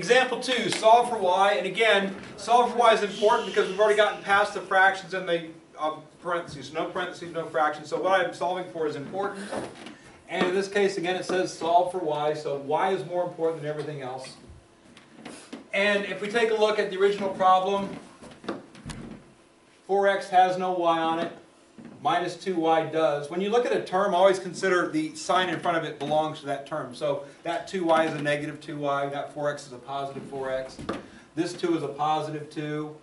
Example 2, solve for y. And again, solve for y is important because we've already gotten past the fractions and the parentheses. No parentheses, no fractions. So what I'm solving for is important. And in this case, again, it says solve for y. So y is more important than everything else. And if we take a look at the original problem, 4x has no y on it. Minus 2y does. When you look at a term, always consider the sign in front of it belongs to that term. So that 2y is a negative 2y, that 4x is a positive 4x. This 2 is a positive 2.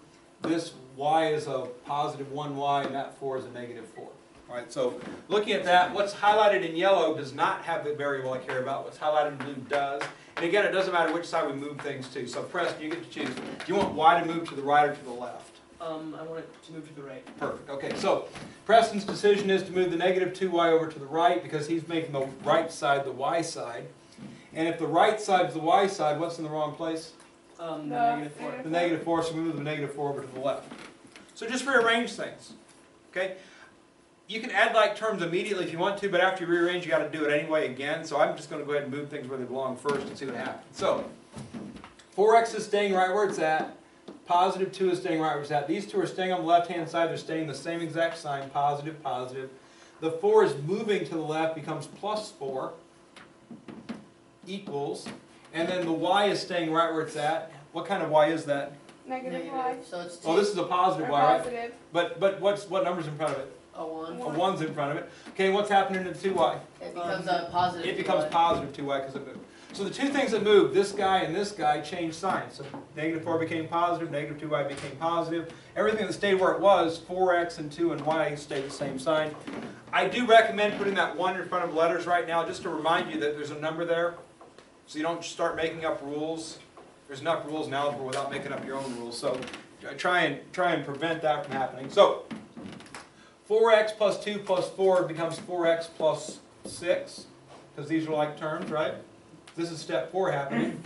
This y is a positive 1y, and that 4 is a negative 4. All right, so looking at that, what's highlighted in yellow does not have the variable I care about. What's highlighted in blue does. And again, it doesn't matter which side we move things to. So Preston, you get to choose. Do you want y to move to the right or to the left? I want it to move to the right. Perfect. Okay, so Preston's decision is to move the negative 2y over to the right because he's making the right side the y side. And if the right side is the y side, what's in the wrong place? The negative 4. The negative 4, so we move the negative 4 over to the left. So just rearrange things. Okay? You can add like terms immediately if you want to, but after you rearrange, you got to do it anyway again. So I'm just going to go ahead and move things where they belong first and see what happens. So 4x is staying right where it's at. Positive 2 is staying right where it's at. These two are staying on the left-hand side. They're staying the same exact sign, positive, positive. The 4 is moving to the left, becomes plus 4, equals. And then the y is staying right where it's at. What kind of y is that? Negative y. So it's 2. Oh, this is a positive Or y, right? positive. But what number's in front of it? A 1. A 1's in front of it. Okay, what's happening to 2y? It becomes a positive. It becomes positive 2y because it moved. So the two things that moved, this guy and this guy, changed signs. So negative 4 became positive, negative 2y became positive. Everything that stayed where it was, 4x and 2 and y, stayed the same sign. I do recommend putting that 1 in front of letters right now just to remind you that there's a number there. So you don't start making up rules. There's enough rules in algebra without making up your own rules. So try and prevent that from happening. So 4x plus 2 plus 4 becomes 4x plus 6, because these are like terms, right? This is step 4 happening.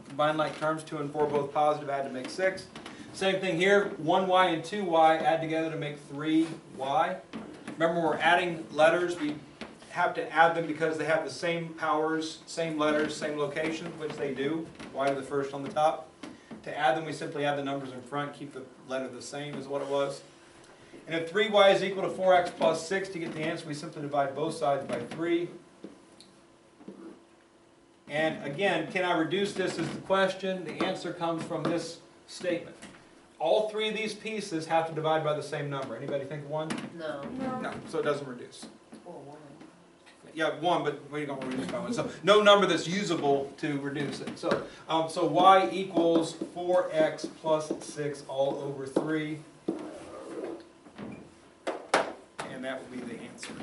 Combine like terms, 2 and 4 both positive, add to make 6. Same thing here, 1y and 2y add together to make 3y. Remember, when we're adding letters, we have to add them because they have the same powers, same letters, same location, which they do. Y to the first on the top. To add them, we simply add the numbers in front, keep the letter the same as what it was. And if 3y is equal to 4x plus 6, to get the answer, we simply divide both sides by 3. And again, can I reduce this is the question. The answer comes from this statement. All three of these pieces have to divide by the same number. Anybody think of one? No. No, so it doesn't reduce. Or 1. Yeah, 1, but we don't want to reduce by 1. So no number that's usable to reduce it. So, so y equals 4x plus 6 all over 3. And that will be the answer.